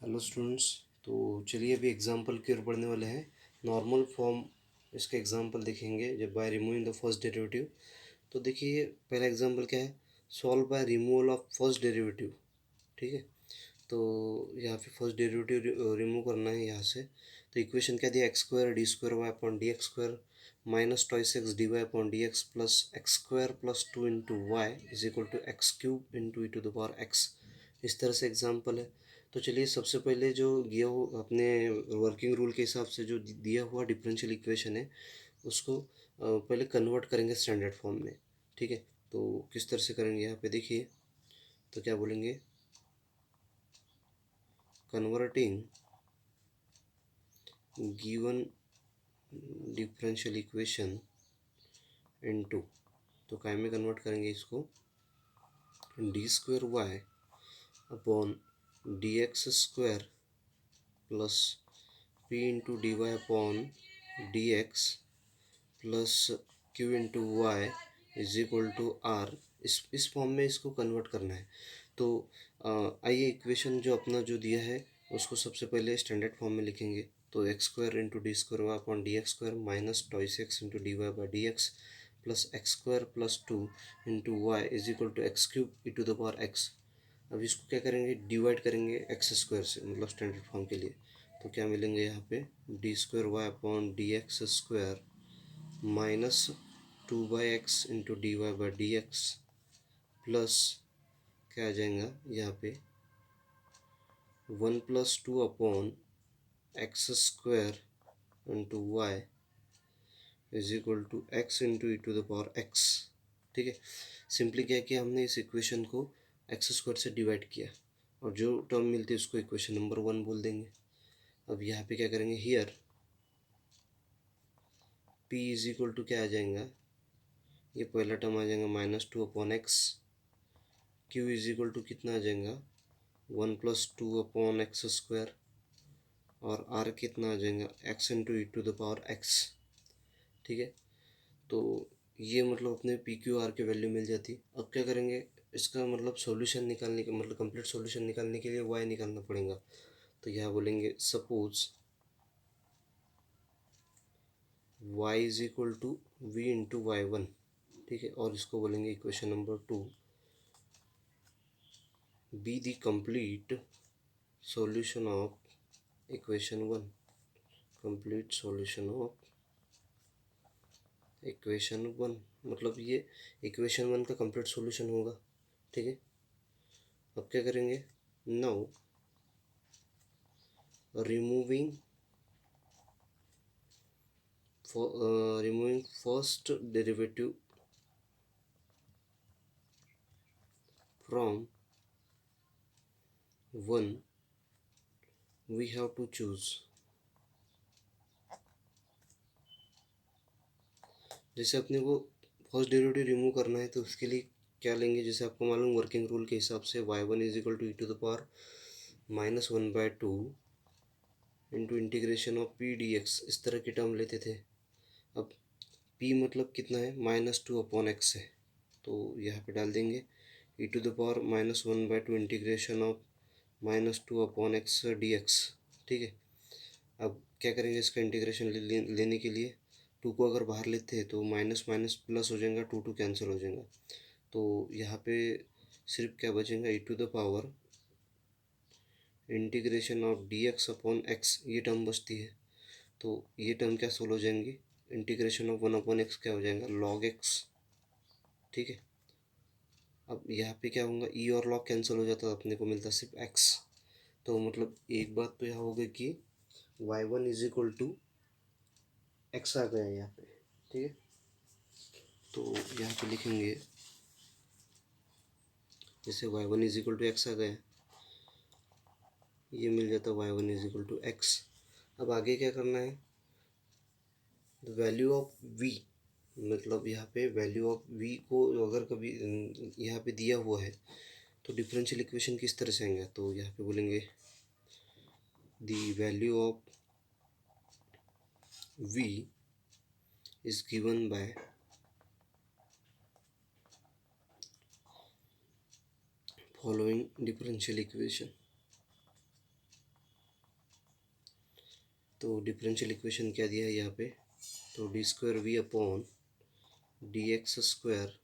Hello students. तो चलिए अभी एग्जांपल की ओर बढ़ने वाले हैं। नॉर्मल फॉर्म इसका एग्जांपल देखेंगे जब by removing the first derivative. तो देखिए पहला एग्जांपल क्या है, solve by removal of first derivative. ठीक है, तो यहाँ पे फर्स्ट डेरिवेटिव रिमूव करना है यहाँ से। तो इक्वेशन क्या दिया, x square d square y upon d x square minus twice x d y upon d x plus x square plus two into y is equal to x cube into e to the power x. इस तरह से example है। तो चलिए सबसे पहले जो दिया हो अपने वर्किंग रूल के हिसाब से जो दिया हुआ डिफरेंशियल इक्वेशन है उसको पहले कन्वर्ट करेंगे स्टैंडर्ड फॉर्म में। ठीक है, तो किस तरह से करेंगे यहाँ पे देखिए। तो क्या बोलेंगे, converting given differential equation into, तो काय में कन्वर्ट करेंगे इसको, d square y upon d x square plus p into d y upon d x plus q into y is equal to r. इस फॉर्म में इसको कन्वर्ट करना है। तो आइए इक्वेशन जो अपना जो दिया है उसको सबसे पहले स्टैंडर्ड फॉर्म में लिखेंगे। तो x square into d square y upon d x square minus twice x into d y by d x plus x square plus two into y is equal to x cube e to the power x. अब इसको क्या करेंगे, divide करेंगे x square से, मतलब standard form के लिए। तो क्या मिलेंगे यहाँ पे, d square y upon d x square minus two by x into d y by d x plus क्या आ जाएगा यहाँ पे, one plus two upon x square into y is equal to x into e to the power x. ठीक है, simply क्या किया हमने, इस इक्वेशन को एक्स स्क्वायर से डिवाइड किया और जो टर्म मिलती है उसको इक्वेशन नंबर वन बोल देंगे। अब यहाँ पे क्या करेंगे, here p is equal to क्या आ जाएगा, ये पहला टर्म आ जाएगा minus two upon x, q is equal to कितना आ जाएगा, one plus two upon x square, और आर कितना आ जाएगा, x into e to the power x. ठीक है, तो ये मतलब अपने पी क्यू आर की वैल्यू मिल जाती। अब क्या करेंगे, इसका मतलब सॉल्यूशन निकालने के, मतलब कंप्लीट सॉल्यूशन निकालने के लिए वाई निकालना पड़ेगा। तो यहाँ बोलेंगे suppose y is equal to v into y one. ठीक है, और इसको बोलेंगे equation number two, be the complete solution of equation one, complete solution of equation one, मतलब ये इक्वेशन वन का कंप्लीट सॉल्यूशन होगा। ठीक है, अब क्या करेंगे, now removing removing first derivative from one we have to choose. जैसे अपने को फर्स्ट डेरिवेटिव रिमूव करना है तो उसके लिए क्या लेंगे, जैसे आपको मालूम वर्किंग रूल के हिसाब से y one is equal to e to the power minus one by two into integration of p d x, इस तरह की टर्म लेते थे। अब p मतलब कितना है, माइनस टू अपॉन एक्स है, तो यहाँ पे डाल देंगे e to the power minus one by two integration of minus two upon x d x. ठीक है, अब क्या करेंगे, इसका इंटीग्रेशन लेने के लिए टू को अगर बाहर लेते हैं तो माइनस माइनस प्लस हो जाएगा, टू टू कैंसिल हो जाएगा। तो यहाँ पे सिर्फ क्या बचेगा, e to the power integration of d x upon x, ये टर्म बचती है। तो ये टर्म क्या सोल्व हो जाएंगी, integration of one upon x क्या हो जाएगा, लॉग एक्स। ठीक है, अब यहाँ पे क्या होगा, ई और लॉग कैंसिल हो जाता है, अपने को मिलता सिर्फ एक्स। तो मतलब एक बात तो यहाँ हो गई कि y one is equal to x आ गया यहाँ पे। ठीक है, तो यहाँ पे लिखेंगे जैसे y one is equal to x आ गया, ये मिल जाता y one is equal to x. अब आगे क्या करना है, द वैल्यू ऑफ वी, मतलब यहाँ पे वैल्यू ऑफ वी को अगर कभी यहाँ पे दिया हुआ है तो डिफरेंशियल इक्वेशन किस तरह से आएंगे, तो यहाँ पे बोलेंगे the value of v is given by following differential equation. तो डिफरेंशियल इक्वेशन क्या दिया है यहाँ पे, तो d square v upon d x square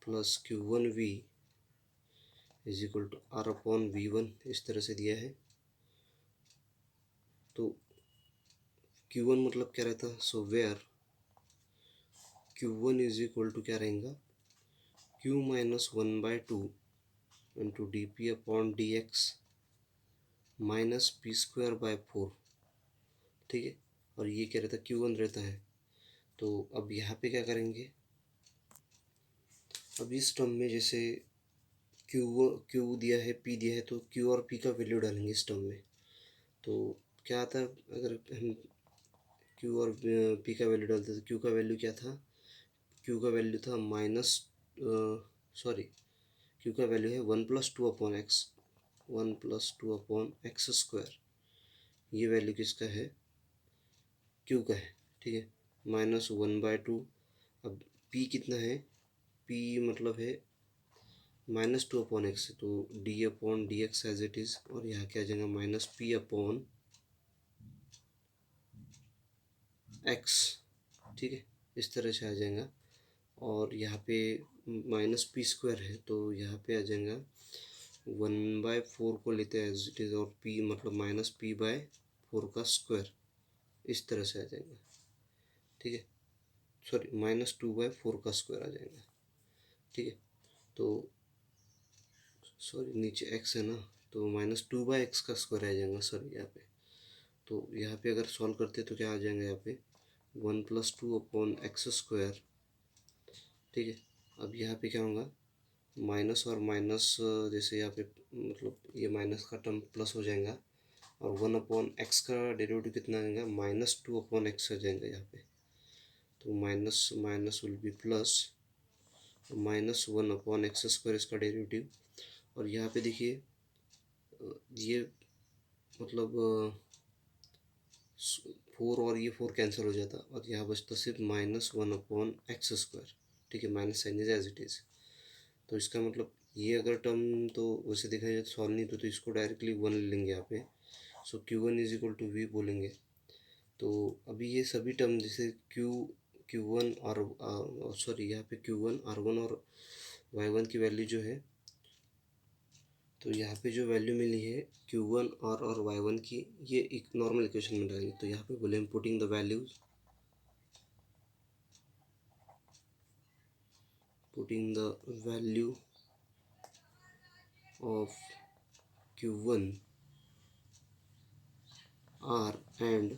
plus q one v is equal to r upon v one इस तरह से दिया है। तो क्यू वन मतलब क्या रहता है, so where q one is equal to क्या रहेगा, q minus one by two into d p upon d x minus p square by four, ठीक है। और ये क्या रहता है, क्यू वन रहता है। तो अब यहाँ पे क्या करेंगे, अब इस टर्म में जैसे क्यू दिया है, पी दिया है, तो क्यू और पी का वैल्यू डालेंगे इस टर्म में। तो क्या आता है, अगर हम क्यू और पी का वैल्यू डालते तो क्यू का वैल्यू क्या था, क्यू का वैल्यू था माइनस सॉरी क्यू का वैल्यू है one plus two upon x, one plus two upon x square. ये वैल्यू किसका है, क्यू का है, ठीक है। माइनस वन बाय टू, अब पी कितना है, पी मतलब है माइनस टू अपॉन एक्स, तो d upon d x as it is, और यहाँ क्या आ जाएगा माइनस पी अपॉन एक्स, ठीक है, इस तरह से आ जाएगा। और यहाँ पे माइनस पी स्क्वायर है, तो यहाँ पे आ जाएगा वन बाय फोर को लेते हैं एज इट इज़, और पी मतलब माइनस पी बाय फोर का स्क्वायर, इस तरह से आ जाएगा, ठीक है। Sorry minus two by four का स्क्वायर आ जाएगा, ठीक है। तो सॉरी नीचे एक्स है ना, तो माइनस टू बाय एक्स का स्क्वायर आ जाएगा, सॉरी यहाँ पे। तो यहाँ पे अगर सॉल्व करते तो क्या आ जाएगा, यहाँ पे one plus two upon x square, ठीक है। अब यहाँ पे क्या होगा, माइनस और माइनस, जैसे यहाँ पे मतलब ये माइनस का टर्म प्लस हो जाएगा, और वन अपॉन एक्स का डेरिवेटिव कितना आ जाएगा, माइनस टू अपॉन एक्स आ जाएगा यहाँ पे। तो minus minus will be plus, minus one upon x square इसका डेरिवेटिव। और यहाँ पे देखिए ये मतलब फोर और ये फोर कैंसिल हो जाता, और यहाँ बचता सिर्फ minus one upon x square, ठीक है। Minus sign is as it is. तो इसका मतलब ये अगर टर्म तो वैसे देखा जाए तो सॉल्व नहीं, तो इसको डायरेक्टली वन ले लेंगे यहाँ पे। So q one is equal to v बोलेंगे। तो अभी ये सभी टर्म जैसे क्यू क्यू वन और सॉरी यहाँ पे क्यू वन आर वन और वाई वन की वैल्यू जो है, तो यहाँ पे जो वैल्यू मिली है क्यू वन और वाई वन की, ये एक नॉर्मल इक्वेशन में डालेंगे। तो यहाँ पे बोले हम putting the values, putting the value of q one r and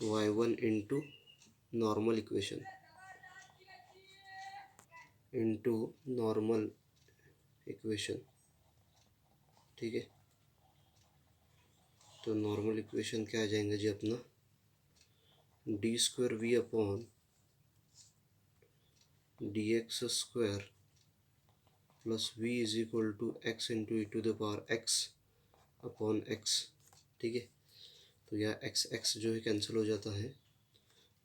y one into normal equation, into normal equation, ठीक है। तो नॉर्मल इक्वेशन क्या आ जाएंगे जी अपना, d square v upon d x square plus v is equal to x into e to the power x upon x, ठीक है। तो यह एक्स एक्स जो है कैंसिल हो जाता है,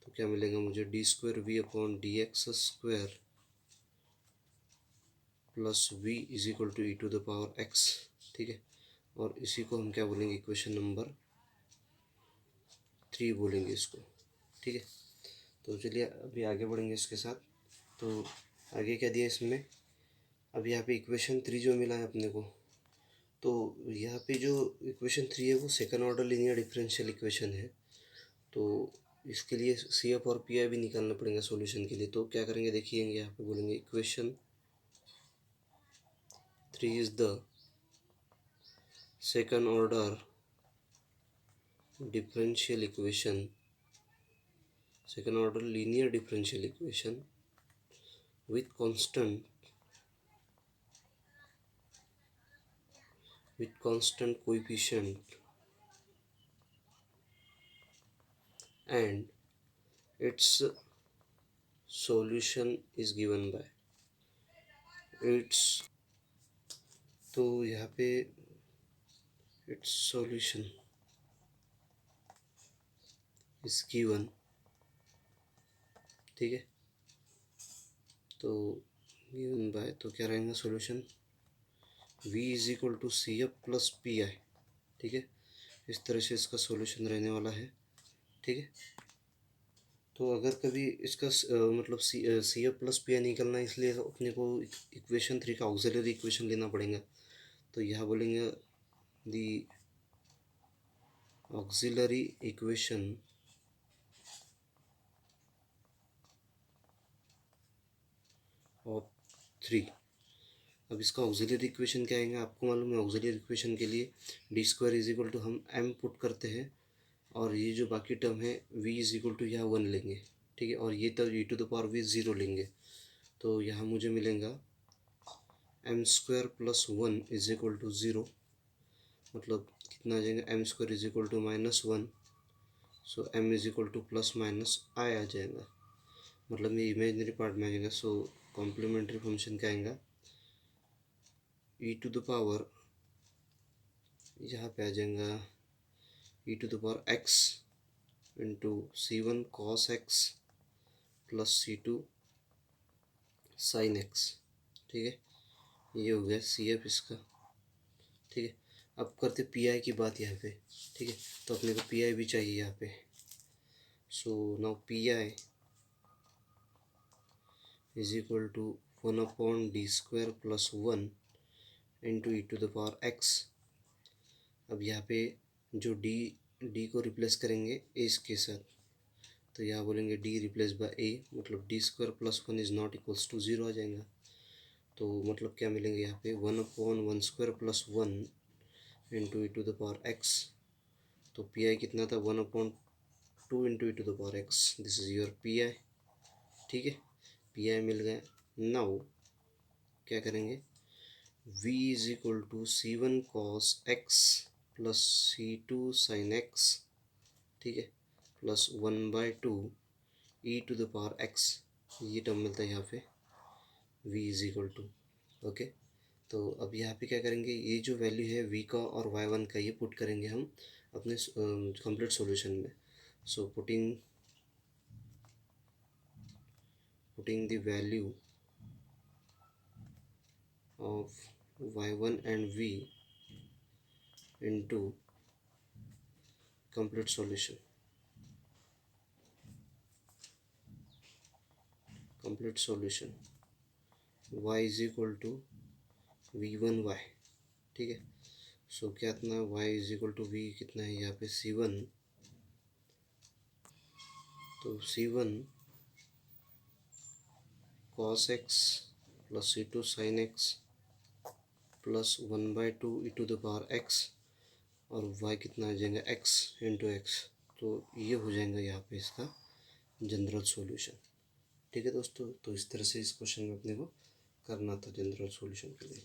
तो क्या मिलेगा मुझे, d square v upon d x square plus v is equal to e to the power x, ठीक है। और इसी को हम क्या बोलेंगे, इक्वेशन नंबर 3 बोलेंगे इसको, ठीक है। तो चलिए अभी आगे बढ़ेंगे इसके साथ। तो आगे क्या दिया इसमें, अब यहाँ पे इक्वेशन 3 जो मिला है अपने को, तो यहाँ पे जो इक्वेशन 3 है वो second order linear differential equation है। तो इसके लिए सी एफ और पी आई भी निकालना पड़ेगा सॉल्यूशन के लिए। तो क्या करेंगे देखिए, यहाँ पे बोलेंगे equation 3 is the second order differential equation, second order linear differential equation with constant coefficient, and its solution is given by its, तो यहाँ पे its solution is given, ठीक है। तो गिवन बाय, तो क्या रहेगा solution, v is equal to C F plus P I, ठीक है। इस तरह से इसका सॉल्यूशन रहने वाला है। ठीक है, तो अगर कभी इसका मतलब C F plus P I निकलना है, इसलिए अपने को इक्वेशन 3 का ऑक्सिलरी इक्वेशन लेना पड़ेगा। तो यहाँ बोलेंगे दी ऑक्सिलरी इक्वेशन ऑफ 3। अब इसका ऑक्सिलरी इक्वेशन क्या आएगा, आपको मालूम है ऑक्सिलरी इक्वेशन के लिए D square is equal to हम एम पुट करते हैं, और ये जो बाकी टर्म है v इज इक्वल टू यहाँ 1 लेंगे। ठीक है, और ये तो e to the power v 0 लेंगे। तो यहाँ मुझे मिलेगा m square plus 1 is equal to 0, मतलब कितना आ जाएगा, m square is equal to -1। So m is equal to plus minus i आ जाएगा, मतलब ये इमेजनरी पार्ट में आ जाएगा। सो कॉम्प्लीमेंट्री फंक्शन क्या आएगा, e टू द पावर यहाँ पे आ जाएगा e to the power x into C1 cos x plus C2 sin x। ठीक है, ये हो गया सी एफ इसका। ठीक है, अब करते पी आई की बात यहाँ पे। ठीक है, तो अपने को पी आई भी चाहिए यहाँ पे। So now P I is equal to 1/d² plus 1 into e to the power x. अब यहाँ पे जो डी को रिप्लेस करेंगे एस के साथ, तो यहाँ बोलेंगे डी रिप्लेस बाय ए, मतलब d² plus 1 is not equals to 0 आ जाएगा। तो मतलब क्या मिलेंगे यहाँ पे 1/1² plus 1 into e to the power x. तो पी आई कितना था, 1/2 into e to the power x. This is your P I. ठीक है, पी आई मिल गया। नाउ क्या करेंगे, v is equal to C1 cos x plus C2 sin x। ठीक है, plus 1/2 e to the power x, ये term मिलता है यहाँ पे v is equal to. Okay, तो अब यहाँ पे क्या करेंगे, ये जो वैल्यू है v का और y1 का, ये पुट करेंगे हम अपने कंप्लीट सॉल्यूशन में। So putting the value of y1 and v into complete solution y is equal to v1y। ठीक है, सो क्या इतना y is equal to v कितना है यहाँ पे C1, तो C1 cos x plus C2 sin x plus 1/2 e to the power x, और y कितना आ जाएगा x इंटू एक्स। तो ये हो जाएगा यहाँ पे इसका जनरल सॉल्यूशन। ठीक है दोस्तों, तो इस तरह से इस क्वेश्चन में अपने को करना था जनरल सॉल्यूशन के लिए।